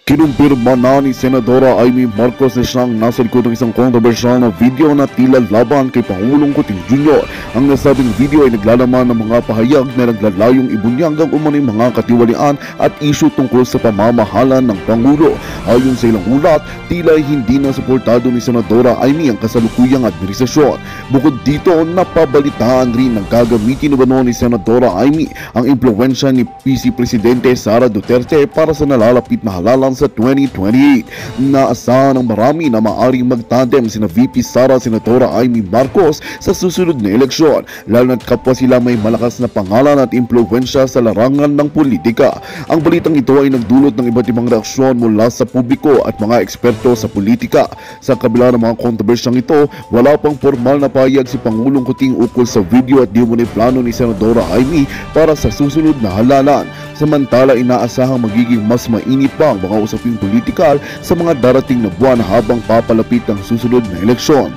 Kinumpirma na ni Senadora Amy Marcos na siyang nasa likod ng isang kontrobersyal na video na tila laban kay Pangulong Kuting Jr. Ang nasabing video ay naglalaman ng mga pahayag na naglalayong ibunyag ang umano'y mga katiwalian at isyu tungkol sa pamamahalan ng Pangulo. Ayon sa ilang ulat, tila hindi na suportado ni Senadora Amy ang kasalukuyang administrasyon. Bukod dito, napabalitaan rin na gagamitin ni Senadora Amy ang impluwensya ni PC Presidente Sara Duterte para sa nalalapit na halalan sa 2028. Naasahan ng marami na maaring magtandem sina VP Sara Senadora Amy Marcos sa susunod na eleksyon, lalo na't kapwa sila may malakas na pangalan at impluwensya sa larangan ng politika. Ang balitang ito ay nagdulot ng iba't ibang reaksyon mula sa publiko at mga eksperto sa politika. Sa kabila ng mga kontrobersyang ito, wala pang formal na pahayag si Pangulong Kuting ukol sa video at di umano'y plano ni Senadora Amy para sa susunod na halalan. Samantala, inaasahang magiging mas mainit pa ang mga usaping politikal sa mga darating na buwan habang papalapit ang susunod na eleksyon.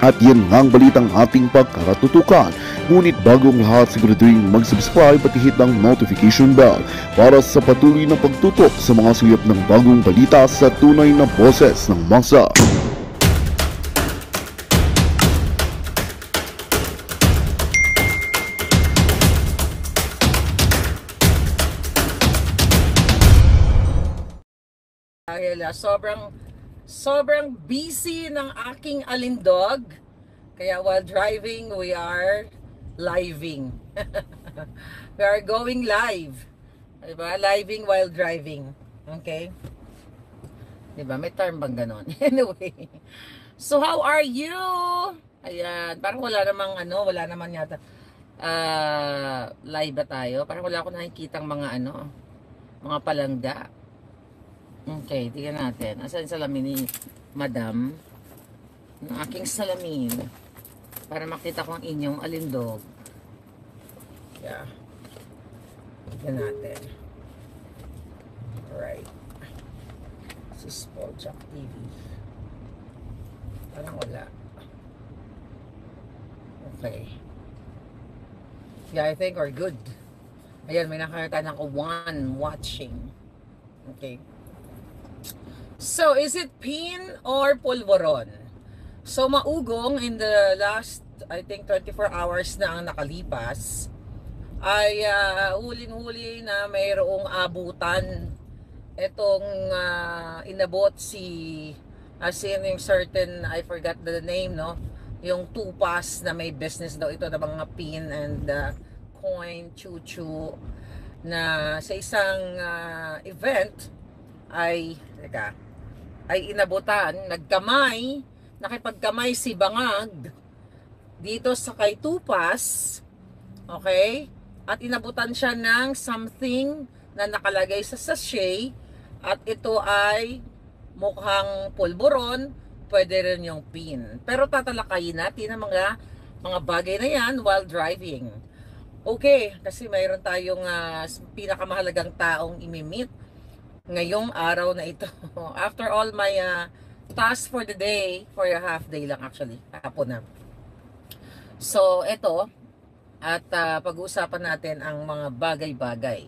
At yan nga ang balitang ating pagkaratutukan. Ngunit bago ang lahat, siguraduhin mag-subscribe at i-hit ang notification bell para sa patuloy na pagtutok sa mga suyap ng bagong balita sa tunay na boses ng masa. Dahil sobrang busy ng aking alindog, kaya while driving we are living. We are going live, diba? Living while driving, okay? Diba? May term bang ganon? Anyway, so how are you? Ayan, parang wala naman yata live ba tayo? Parang wala akong nakikitang mga mga palangga. Okay, tingnan natin. Asan yung salamin ni Madam? Ang aking salamin. Para makita ko ang inyong alindog. Yeah. Tingnan natin. Alright. This is Pauljack TV. Parang wala. Okay. Yeah, I think we're good. Ayan, may nakakita na ako 1 watching. Okay. So, is it pin or pulveron? So, maugong in the last, I think, 24 hours na ang nakalipas, ay huling-huli na mayroong abutan itong inabot as in yung certain, I forgot the name, no? Yung tupas na may business daw ito na mga pin and coin, chuchu, na sa isang event ay inabutan, nakipagkamay si Bangag dito sa kay Tupas, okay? At inabutan siya ng something na nakalagay sa sachet at ito ay mukhang pulburon, pwede rin yung pin. Pero tatalakayin natin ang mga bagay na yan while driving. Okay, kasi mayroon tayong pinakamahalagang taong imimit ngayong araw na ito. After all my task for the day, for a half day lang actually, hapon na. So, ito, at pag-uusapan natin ang mga bagay-bagay.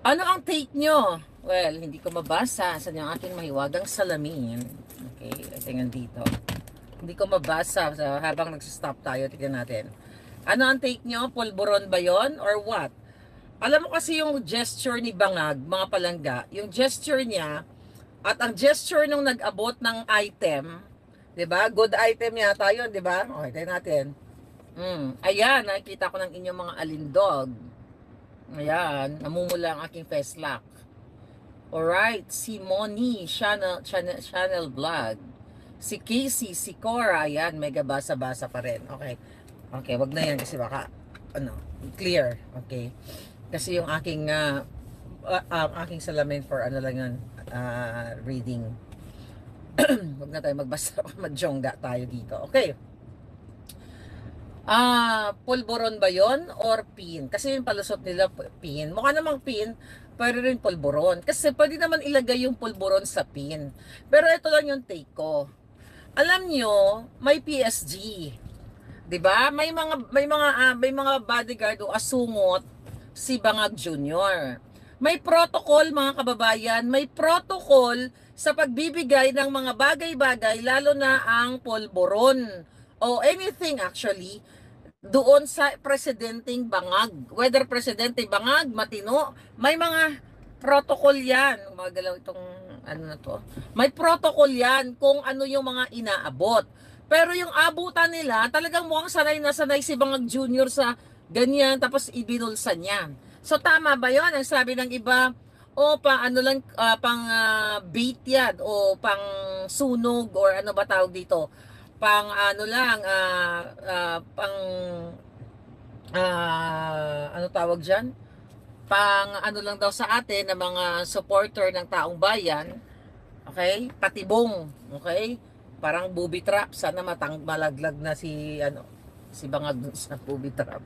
Ano ang take nyo? Well, hindi ko mabasa sa yung aking mahiwagang salamin. Okay, tingnan dito. Hindi ko mabasa habang nagsistop tayo, tingnan natin. Ano ang take nyo? Pulburon ba yon or what? Alam mo kasi yung gesture ni Bangag, mga palangga, yung gesture niya at ang gesture nung nag-abot ng item, 'di ba? Good item yata 'yon, 'di ba? Okay, tayo natin. Ayan, nakikita ko ng inyong mga alindog. Ayan, namumula ang aking face lock. Alright, si Moni, channel vlog. Si Casey, si Cora, ayan, mega basa-basa pa rin. Okay. Okay, wag na yan kasi baka clear. Okay. Kasi yung aking aking salamin for lang yun, reading. Huwag na tayo magbasa, madjongga tayo dito. Okay. Pulburon ba yon or pin? Kasi yung palusot nila pin. Mukha namang pin, pero rin pulburon. Kasi pwede naman ilagay yung pulburon sa pin. Pero ito lang yung take ko. Alam nyo, may PSG. 'Di ba? May mga bodyguard o asungot si Bangag Jr. May protocol mga kababayan, may protocol sa pagbibigay ng mga bagay-bagay, lalo na ang polvoron o anything actually doon sa presidenteng bangag. Whether presidente bangag, matino, may mga protocol yan. Magalaw itong ano na to. May protocol yan kung ano yung mga inaabot. Pero yung abutan nila, talagang mukhang sanay na sanay si Bangag Junior sa ganyan, tapos ibinulsa niya. So tama ba yun? Ang sabi ng iba, o pang ano lang, pang bait yan, o pang sunog, or ano ba tawag dito? Pang ano lang, pang ano tawag dyan? Pang ano lang daw sa atin ng mga supporter ng taong bayan, okay? Patibong, okay? Parang booby trap, sana malaglag na si ano, si Bangag sa booby trap.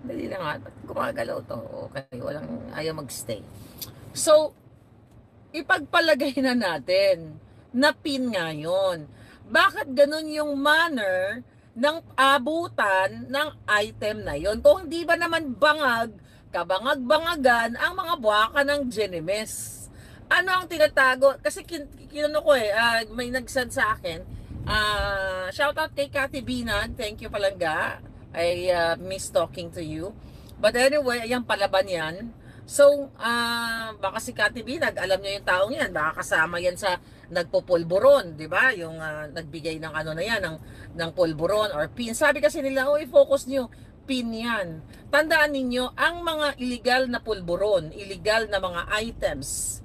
Dali na nga, gumagalaw to, okay? Walang ayaw magstay. So, ipagpalagay na natin na pin nga yun. Bakit ganun yung manner ng abutan ng item na yon? Kung hindi ba naman bangag, kabangag-bangagan ang mga buwaka ng Genemes. Ano ang tinatago? Kasi kinano ko may nagsend sa akin. Shoutout kay Cathy Binag. Thank you palangga. I miss talking to you. But anyway, ayan palaban yan. So, baka si Cathy Binag, alam niyo yung taong yan, baka kasama yan sa nagpopulburon, di ba? Yung nagbigay ng ano na yan, ng pulburon or pin. Sabi kasi nila, i-focus niyo, pin yan. Tandaan ninyo, ang mga illegal na pulburon, illegal na mga items,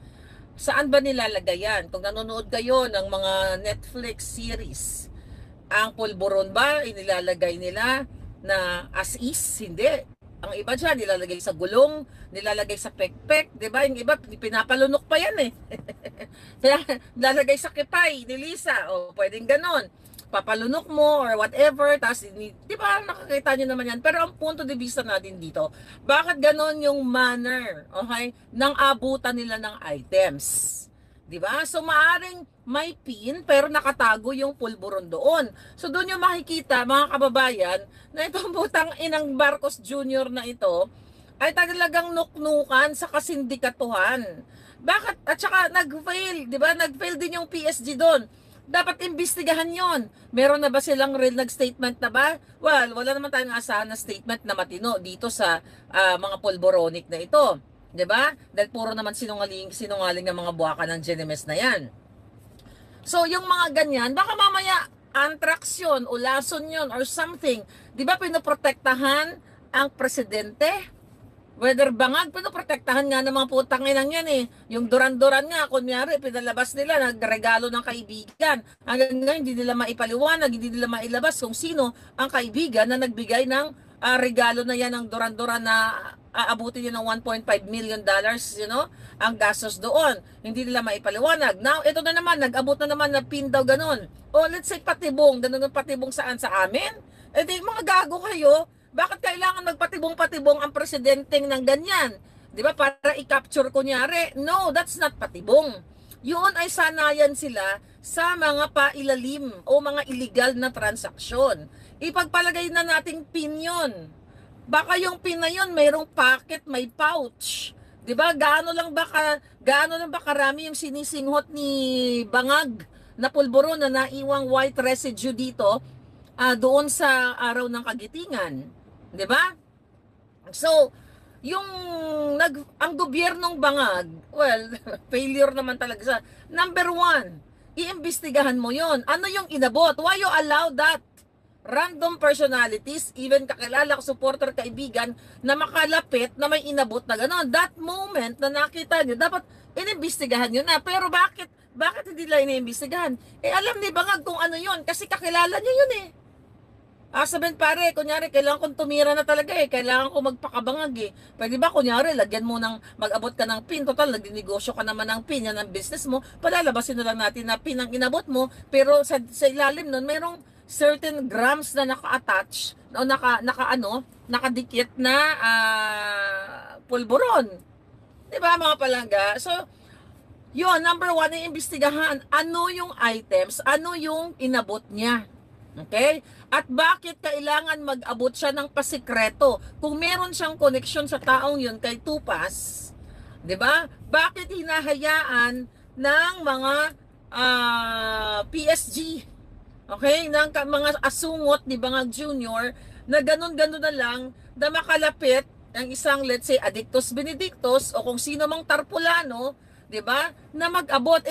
saan ba nilalagay yan? Kung nanonood kayo ng mga Netflix series, ang pulburon ba inilalagay nila na as is? Hindi. Ang iba dyan, nilalagay sa gulong, nilalagay sa pekpek, di ba? Yung iba, pinapalunok pa yan eh. Nilalagay sa kipay, nilisa, o pwedeng ganon. Papalunok mo or whatever, tapos, di ba, nakakita nyo naman yan. Pero ang punto de vista natin dito, bakit ganon yung manner, okay, ng abutan nila ng items? Di ba? So, maaring may pin, pero nakatago yung pulburon doon. So, doon yung makikita, mga kababayan, na itong butang inang Marcos Jr. na ito, ay talagang nuknukan sa kasindikatuhan. Bakit? At saka, nag-fail, di ba? Nag-fail din yung PSG doon. Dapat imbestigahan yon. Meron na ba silang real nag-statement na ba? Well, wala naman tayong asahan na statement na matino dito sa mga pulboronic na ito. 'Di ba? Dahil puro naman sinungaling ng mga buwaka ng Genemes na 'yan. So, yung mga ganyan, baka mamaya anthrax yun o lason yun or something. 'Di ba pinoprotektahan ang presidente? Whether bangag, pinoprotektahan nga ng mga putang inang yan eh. Yung duran-duran nga, kunyari, pinalabas nila, nagregalo ng kaibigan. Hanggang ngayon, hindi nila maipaliwanag, hindi nila mailabas kung sino ang kaibigan na nagbigay ng regalo na yan ng duran-duran na aabutin yun ng $1.5 million, you know, ang gastos doon. Hindi nila maipaliwanag. Now, ito na naman, nag-abot na naman na pin daw ganun. O, let's say patibong, ganun ang patibong saan sa amin? Eh di, mga gago kayo. Bakit kailangan magpatibong-patibong ang presidenteng ng ganyan? Di ba? Para i-capture kunyari. No, that's not patibong. Yun ay sanayan sila sa mga pailalim o mga illegal na transaksyon. Ipagpalagay na nating pin yun. Baka yung pin na yun, mayroong pocket, may pouch. Di ba? Gaano lang ba karami yung sinisinghot ni Bangag na pulburo na naiwang white residue dito doon sa araw ng Kagitingan. 'Di ba? So, ang gobyernong Bangag, well, failure naman talaga sa number one, iimbestigahan mo 'yon. Ano yung inabot? Why you allow that? Random personalities, even kakilala ko, supporter, kaibigan, na makalapit na may inabot na gano'n. That moment na nakita nyo, dapat inimbestigahan nyo na. Pero bakit hindi lang iniimbestigahan? Alam ni Bangag kung ano yon kasi kakilala nyo yun eh. Sabihin pare, kunyari, kailangan kong tumira na talaga eh. Kailangan kong magpakabangag eh. Pwede ba, kunyari, lagyan mo mag-abot ka ng pin. Total, nagdinegosyo ka naman ng pin. Yan ang business mo. Palalabasin na lang natin na pin ang inabot mo. Pero sa ilalim nun, mayroong certain grams na naka-attach o nakadikit na pulburon. Diba, mga palangga? So, yun, number one, iimbestigahan. Ano yung items? Ano yung inabot niya? Okay? At bakit kailangan mag-abot siya ng pasikreto? Kung meron siyang koneksyon sa taong yun kay Tupas, 'Di ba? Bakit hinahayaan ng mga PSG, okay, ng mga asungot ni Bangag Jr. na ganun-ganun na lang na makalapit ang isang, let's say, Adictus Benedictus o kung sino mang tarpulano, 'di ba? Na mag-abot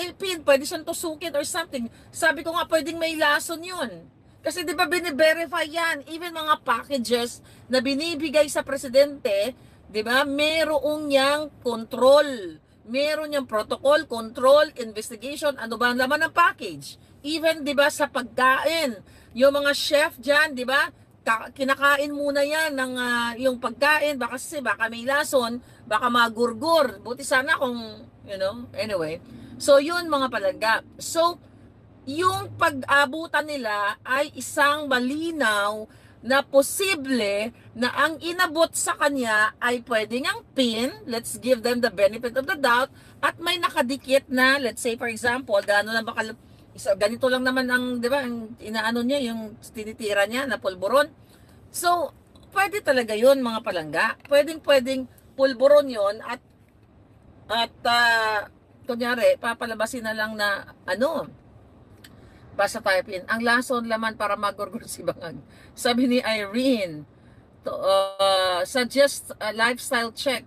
pwede siyang tusukin or something. Sabi ko nga pwedeng may lason 'yun. Kasi 'di ba bini-verify 'yan, even mga packages na binibigay sa presidente, 'di ba? Merong yang control. Meron yang protocol, control, investigation, ano ba ang laman ng package? Even 'di ba sa pagkain, yung mga chef diyan, 'di ba? Kinakain muna 'yan ng yung pagkain baka may lason, baka magurgur. Buti sana kung, anyway. So yun mga palangga. So yung pag-abutan nila ay isang malinaw na posible na ang inabot sa kanya ay pwedeng ang pin, let's give them the benefit of the doubt, at may nakadikit na, let's say for example, ganito lang naman ang, di ba, ang inaano niya, yung tinitira niya na pulburon. So, pwede talaga yun mga palangga. Pwedeng pulburon yun at kunyari, papalabasin na lang na basta tayo pin. Ang lason laman para magurgur si Bangag. Sabi ni Irene, suggest a lifestyle check.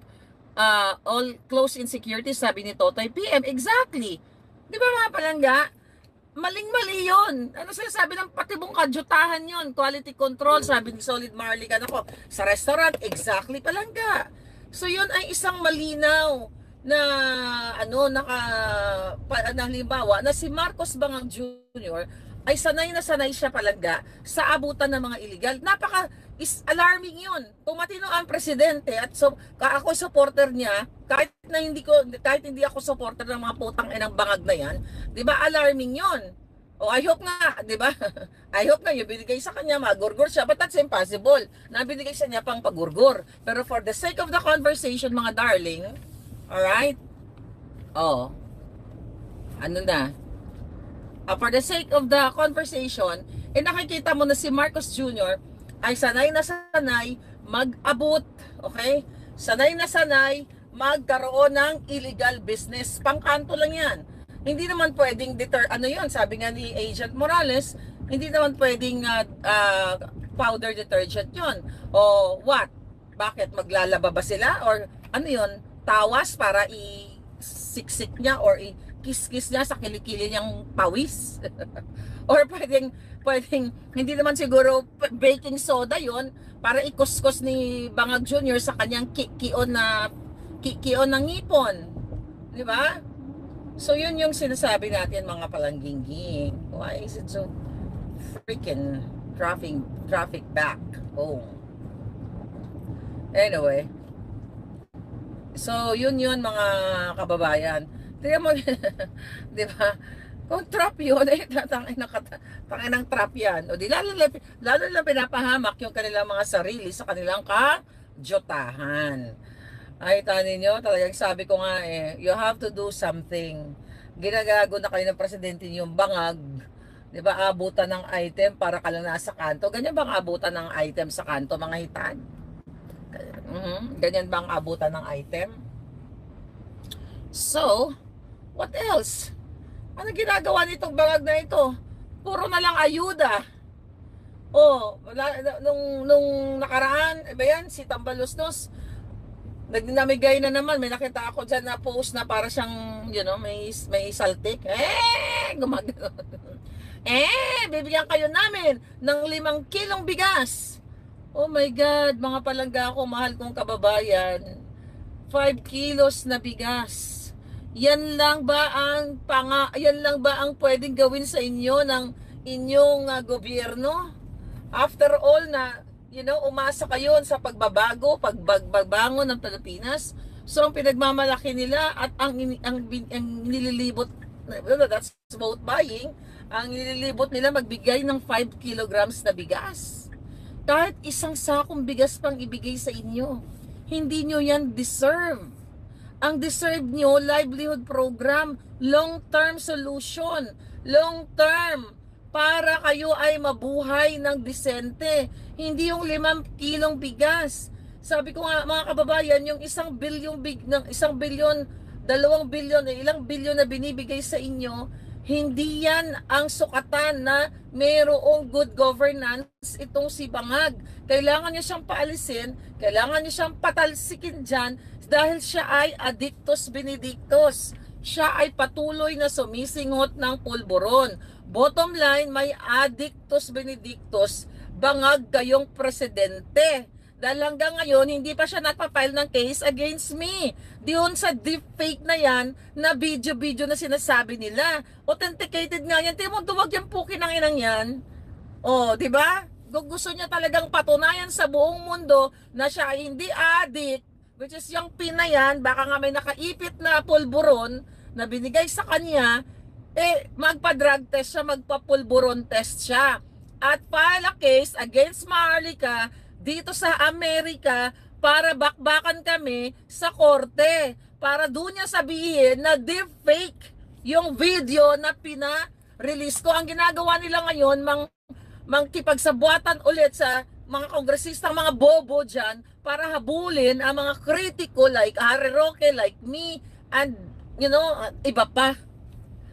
All close insecurity, sabi ni Totoy PM. Exactly. Di ba mga palangga? Maling-mali yun. Ano sinasabi ng patibong kadyutahan yun? Quality control, sabi ni Solid Marley ko. Sa restaurant, exactly palangga. So yun ay isang malinaw na halimbawa na si Marcos Bangag Jr. ay sanay na sanay siya palangga sa abutan ng mga illegal. Is alarming yun. Kung matino ang presidente at ako supporter niya, kahit hindi ako supporter ng mga putang inang bangag na yan, 'di ba? Alarming yun. I hope nga, 'di ba? I hope nga yung binigay sa kanya magurgur siya, but that's impossible. Na binigay sa niya pang pagurgur. Pero for the sake of the conversation, mga darling, alright? For the sake of the conversation, nakikita mo na si Marcos Jr. ay sanay na sanay mag-abot, okay? Sanay na sanay magkaroon ng illegal business. Pangkanto lang yan. Hindi naman pwedeng sabi nga ni Agent Morales, hindi naman pwedeng powder detergent yun. O what? Bakit? Maglalaba ba sila? Or tawas para i-siksik niya or i-kiss-kiss niya sa kilikili niyang pawis? Or pwedeng hindi naman siguro baking soda yon para ikuskus ni Bangag Jr. sa kanyang kikion ng ngipon, di ba? So yun yung sinasabi natin mga palangging. Why is it so freaking traffic back home? Anyway, so yun mga kababayan. Tingnan mo, di ba? Kung trap yun, tangin ng trap yan. O di lalo lang pinapahamak yung kanilang mga sarili sa kanilang kajotahan. Ay, tanin nyo, talagang sabi ko nga you have to do something. Ginagago na kayo ng presidente yung Bangag. Di ba, abutan ng item para ka lang nasa kanto. Ganyan bang abutan ng item sa kanto, mga hitan? Ganyan bang abutan ng item? So, what else? Ano ginagawa nitong Bangag na ito? Puro na lang ayuda. Nung nakaraan, si Tambalusnos, namigay na naman. May nakita ako dyan na post na para siyang, may saltik. Gumagano. Bibigyan kayo namin ng 5 kilong bigas. Oh my God, mga palangga ko, mahal kong kababayan. 5 kilos na bigas. Yan lang ba ang pwedeng gawin sa inyo ng inyong gobyerno? After all na, umasa kayo sa pagbabago, pagbangon ng Pilipinas. So ang pinagmamalaki nila at ang nililibot, that's vote buying, ang nililibot nila magbigay ng 5 kilograms na bigas. Kahit isang sakong bigas pang ibigay sa inyo, hindi nyo yan deserve. Ang deserve nyo, livelihood program, long-term solution, long-term, para kayo ay mabuhay ng disente. Hindi yung 5 kilong bigas. Sabi ko nga mga kababayan, yung isang bilyon, 2 bilyon, ilang bilyon na binibigay sa inyo, hindi yan ang sukatan na mayroong good governance itong si Bangag. Kailangan niya siyang paalisin, kailangan niya siyang patalsikin dyan dahil siya ay addictus benedictus. Siya ay patuloy na sumisinghot ng pulburon. Bottom line, may addictus benedictus, Bangag kayong presidente. Dahil hanggang ngayon, hindi pa siya nagpa-file ng case against me. Diyon sa deepfake na yan, na video-video na sinasabi nila. Authenticated nga yan. Tingnan mo, duwag yung puki ng inang yan. O, di ba? Gusto niya talagang patunayan sa buong mundo na siya ay hindi addict, which is yung pin na yan, baka nga may nakaipit na pulburon na binigay sa kanya, magpa-drug test siya, magpa-pulburon test siya. At file a case against Maharlika dito sa Amerika para bakbakan kami sa korte. Para doon niya sabihin na deepfake yung video na pina-release ko. Ang ginagawa nila ngayon, mangkipagsabuatan ulit sa mga kongresistang mga bobo dyan para habulin ang mga kritiko like Harry Roque, like me, and iba pa.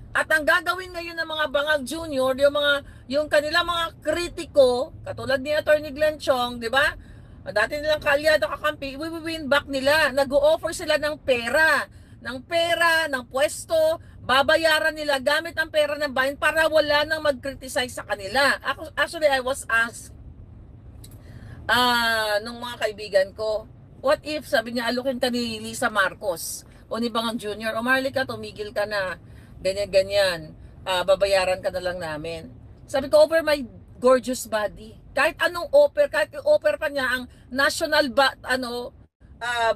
At ang gagawin ngayon ng mga Bangag Jr., yung kanila mga kritiko, katulad ni Attorney Glenn Chong, di ba? Dati nilang kaalyado kakampi, win back nila. Nag-o-offer sila ng pera, ng pwesto, babayaran nila gamit ang pera ng bayan para wala nang mag-criticize sa kanila. Actually, I was asked nung mga kaibigan ko, what if, sabi niya, alukin ka ni Lisa Marcos o ni Bangag Jr. O Maharlika, tumigil ka na, ganyan, babayaran ka na lang namin. Sabi ko, over my gorgeous body. Kahit anong offer, kahit i-offer pa niya ang national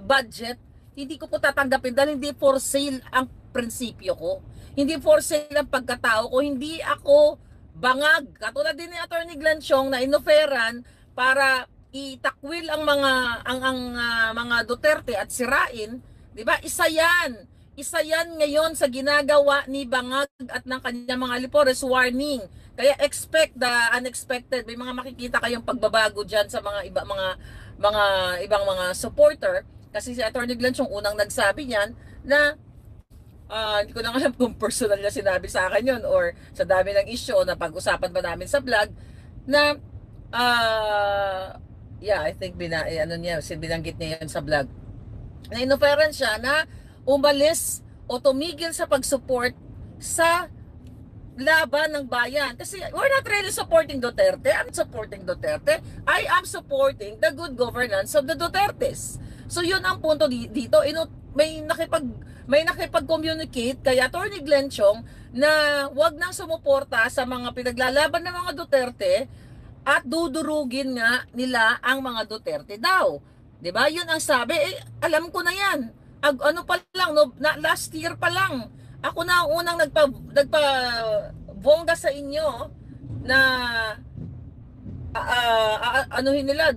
budget, hindi ko po tatanggapin dahil hindi for sale ang prinsipyo ko. Hindi for sale ang pagkatao ko. Hindi ako bangag. Katulad din ni Attorney Glenn Chong na inoferan para itakwil ang mga Duterte at sirain, 'di ba? Isa 'yan ngayon sa ginagawa ni Bangag at ng kanyang mga Lipores. Warning. Kaya expect the unexpected. May mga makikita kayong pagbabago diyan sa mga ibang mga supporter kasi si Attorney Glenn Chong unang nagsabi niyan na hindi ko lang alam kung personal na sinabi sa akin yun or sa dami ng issue na pag-usapan ba namin sa vlog na I think binanggit niya yun sa vlog na inoferan siya na umalis o tumigil sa pag-support sa laban ng bayan. Kasi we're not really supporting Duterte. I'm supporting Duterte. I am supporting the good governance of the Dutertes. So yun ang punto dito. May nakipag-communicate kay Attorney Glenn Chong na wag nang sumuporta sa mga pinaglalaban ng mga Duterte at dudurugin nga nila ang mga Duterte daw. 'Di ba? Yun ang sabi. Alam ko na 'yan. Ano pa lang last year pa lang. Ako na ang unang nagpa-bongga sa inyo na anuhin nila,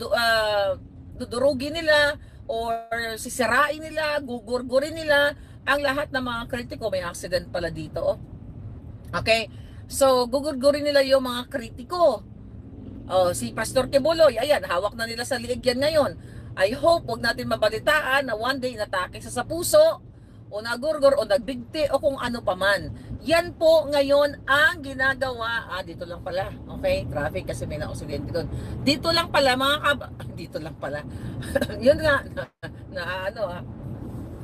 dudurugin nila or sisirain nila, gugurgurin nila ang lahat ng mga kritiko. May accident pala dito. Okay? So, gugurgurin nila yung mga kritiko. Si Pastor Kibuloy, ayan, hawak na nila sa liig yan ngayon. I hope wag natin mabalitaan na one day inatake sa puso o nagurgur o nagbigti o kung ano pa man. Yan po ngayon ang ginagawa. Dito lang pala. Okay, traffic kasi may na-aksidente doon. Dito lang pala dito lang pala. Yun nga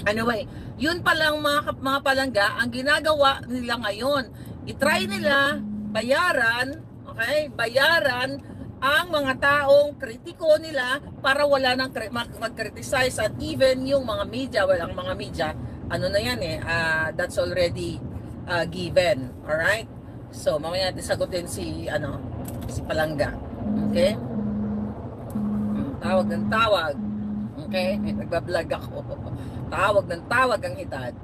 Anyway, yun palang mga palangga ang ginagawa nila ngayon. I-try nila bayaran, okay? Bayaran ang mga taong kritiko nila para wala nang mag-criticize at even yung mga media, walang mga media, na yan that's already given. Alright? So, mamaya natin sagutin si Palangga. Okay? Tawag ng tawag. Okay? Nagbablog ako. Tawag ng tawag ang hitad.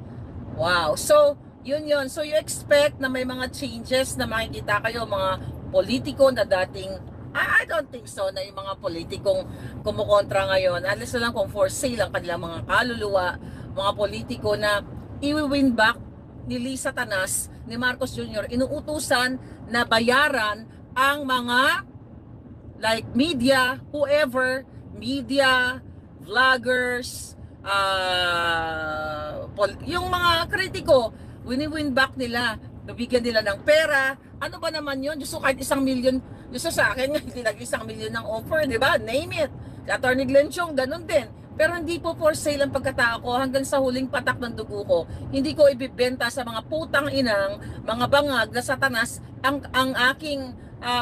Wow. So, yun. So, you expect na may mga changes na makikita kayo, mga politiko na dating I don't think so na yung mga politikong kumukontra ngayon, unless na lang kung for sale ang kanilang mga kaluluwa, mga politiko na i-win back ni Lisa Tanas, ni Marcos Jr. inuutusan na bayaran ang mga like media, whoever, media, vloggers, yung mga kritiko, win back nila, nabigyan nila ng pera. Ano ba naman yun? Gusto kahit 1,000,000, gusto sa akin nga, hindi lang 1,000,000 ng offer, di ba? Name it. Si Atty. Glenn Chong, ganun din. Pero hindi po for sale ang pagkatao ko hanggang sa huling patak ng dugo ko. Hindi ko ibibenta sa mga putang inang, mga bangag na satanas ang aking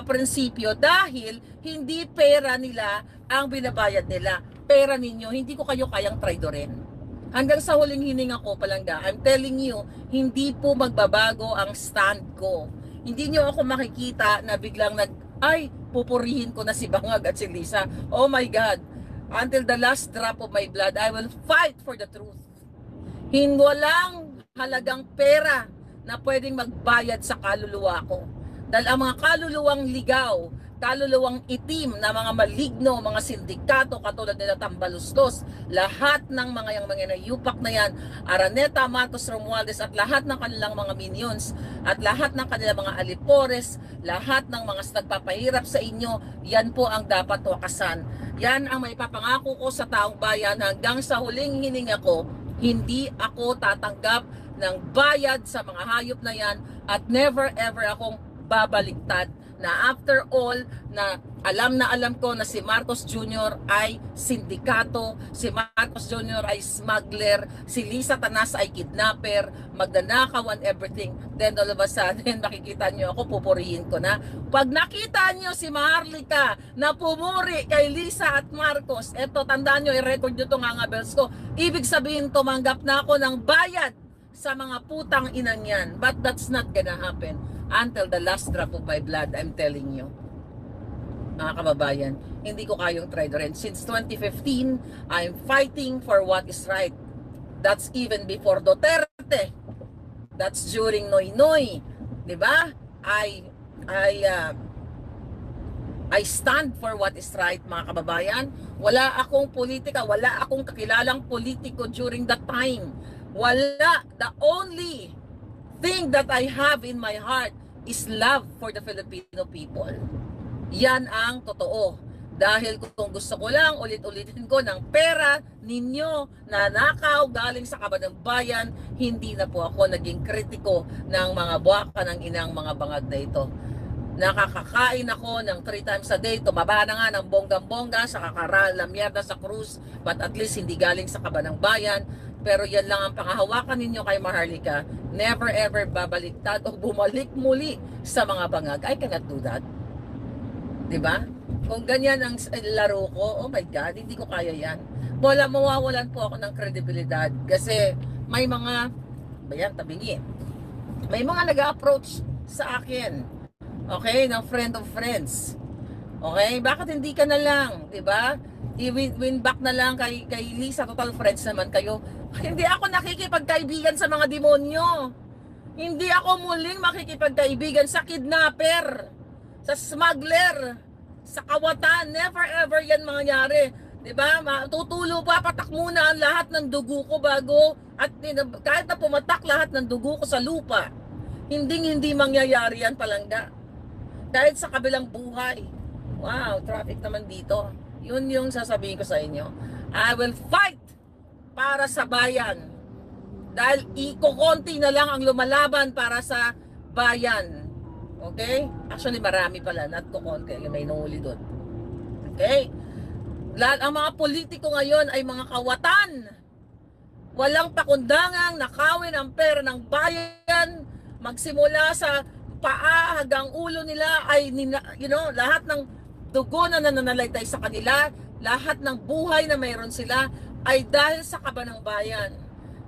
prinsipyo dahil hindi pera nila ang binabayad nila. Pera ninyo, hindi ko kayo kayang traidorin. Hanggang sa huling hininga ko palangga, I'm telling you, hindi po magbabago ang stand ko. Hindi nyo ako makikita na biglang pupurihin ko na si Bangag at si Lisa. Oh my God. Until the last drop of my blood, I will fight for the truth. Walang halagang pera na pwedeng magbayad sa kaluluwa ko. Dahil ang mga kaluluwang ligaw, kaluluwang itim na mga maligno, mga sindikato katulad nila Tambaluslos, lahat ng mga yupak na yan, Araneta, Matos, Romualdez at lahat ng kanilang mga minions at lahat ng kanilang mga alipores, lahat ng mga nagpapahirap sa inyo, yan po ang dapat wakasan. Yan ang maipapangako ko sa taong bayan hanggang sa huling hininga ko, hindi ako tatanggap ng bayad sa mga hayop na yan at never ever akong babaliktad na after all na alam ko na si Marcos Jr. ay sindikato, si Marcos Jr. ay smuggler, si Lisa Tanas ay kidnapper, magnanakaw and everything. Then all of a sudden makikita nyo ako, pupurihin ko na. Pag nakita nyo si Maharlika na pumuri kay Lisa at Marcos, eto tandaan nyo, i-record nyo itong mga bells ko, ibig sabihin tumanggap na ako ng bayad sa mga putang inang yan. But that's not gonna happen until the last drop of my blood, I'm telling you. Mga kababayan, hindi ko kayong traidorin. Since 2015, I'm fighting for what is right. That's even before Duterte. That's during Noynoy. Diba? I stand for what is right, mga kababayan. Wala akong politika, wala akong kakilalang politiko during that time. Wala. The only thing that I have in my heart is love for the Filipino people. Yan ang totoo. Dahil kung gusto ko lang ulit-ulitin ko ng pera ninyo na nakaw galing sa kaban ng bayan, hindi na po ako naging kritiko ng mga buwaka ng inang mga bangag na ito. Nakakakain ako ng 3 times a day, tumaba na nga ng bonggang-bongga sa kakaralamyerda sa cruise, but at least hindi galing sa kaban ng bayan. Pero yan lang ang pangahawakan ninyo kay Maharlika. Never ever babaliktad o bumalik muli sa mga bangag. I cannot do that. Diba? Kung ganyan ang laro ko, oh my God, hindi ko kaya yan. Mawawalan po ako ng kredibilidad. Kasi may mga, bayan, tabingi. May mga nag-approach sa akin. Okay? Ng friend of friends. Okay? Bakit hindi ka na lang? Diba? I-win back na lang kay Lisa. Total friends naman kayo. Hindi ako nakikipagkaibigan sa mga demonyo. Hindi ako muling makikipagkaibigan sa kidnapper, sa smuggler, sa kawatan. Never ever yan mangyayari. Diba? Tutulo pa, patak muna ang lahat ng dugo ko bago, at kahit na pumatak lahat ng dugo ko sa lupa, hindi mangyayari yan palangga. Kahit sa kabilang buhay. Wow, traffic naman dito. Yun yung sasabihin ko sa inyo. I will fight para sa bayan. Dahil ikukonti na lang ang lumalaban para sa bayan. Okay? Actually, marami pala. Not kukonti. May nahuli doon. Okay? Ang mga politiko ngayon ay mga kawatan. Walang pakundangang nakawin ang pera ng bayan. Magsimula sa paa hanggang ulo nila ay, lahat ng dugo na nananalaytay sa kanila, lahat ng buhay na mayroon sila ay dahil sa kaban ng bayan.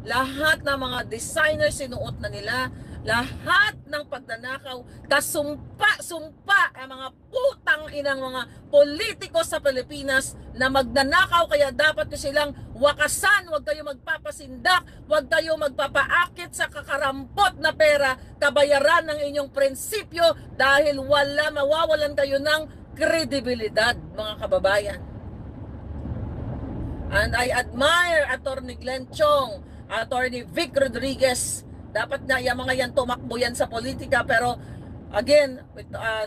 Lahat ng mga designer sinuot na nila, lahat ng pagnanakaw, kasumpa ang mga putang inang mga politiko sa Pilipinas na magnanakaw, kaya dapat nyo silang wakasan. Huwag kayo magpapasindak, huwag kayo magpapaakit sa kakarampot na pera, kabayaran ng inyong prinsipyo dahil mawawalan kayo ng kredibilidad, mga kababayan. And I admire Atty. Glenn Chong, Atty. Vic Rodriguez. Dapat na yung mga yan tumakbo yan sa politika, pero Again,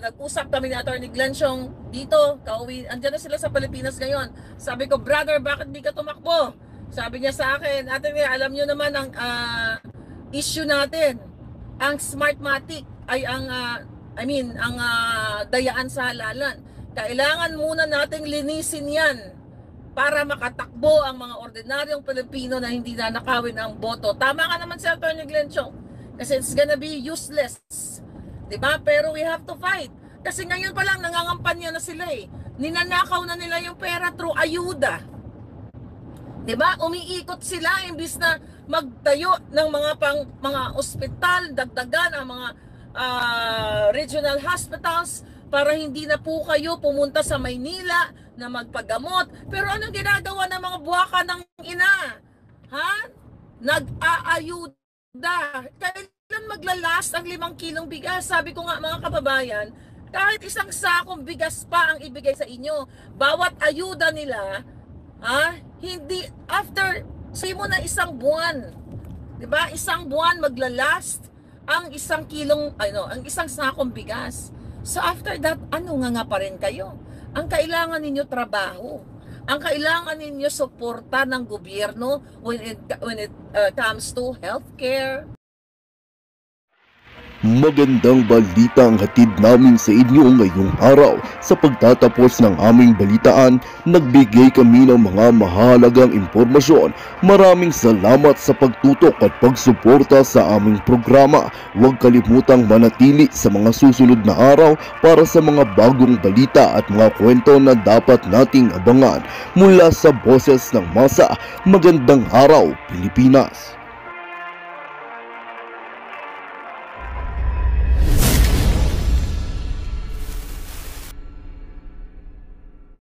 nag-usap kami ni Atty. Glensyong dito, andyan na sila sa Pilipinas ngayon. Sabi ko, brother, bakit di ka tumakbo? Sabi niya sa akin, Ate Mia, alam niyo naman ang issue natin. Ang Smartmatic ay ang dayaan sa halalan. Kailangan muna nating linisin yan para makatakbo ang mga ordinaryong Pilipino na hindi nanakawin ang boto. Tama ka naman si Atty. Glensyong, kasi it's gonna be useless. Diba? Pero we have to fight. Kasi ngayon pa lang nangangampanya na sila eh. Ninanakaw na nila yung pera through ayuda. Diba? Umiikot sila imbis na magtayo ng mga ospital, dagdagan ang mga regional hospitals para hindi na po kayo pumunta sa Maynila na magpagamot. Pero anong ginagawa ng mga buwaka ng ina? Ha? Nag-aayuda. Kailan maglalast ang 5 kilong bigas? Sabi ko nga mga kababayan, kahit isang sakong bigas pa ang ibigay sa inyo, bawat ayuda nila, hindi after, say mo na 1 buwan, diba? 1 buwan maglalast ang 1 kilong, ang 1 sakong bigas. So after that, ano nga pa rin kayo? Ang kailangan ninyo trabaho. Ang kailangan ninyo suporta ng gobyerno when it comes to healthcare. Magandang balita ang hatid namin sa inyo ngayong araw. Sa pagtatapos ng aming balitaan, nagbigay kami ng mga mahalagang impormasyon. Maraming salamat sa pagtutok at pagsuporta sa aming programa. Huwag kalimutang manatili sa mga susunod na araw para sa mga bagong balita at mga kwento na dapat nating abangan. Mula sa Boses ng Masa, magandang araw Pilipinas!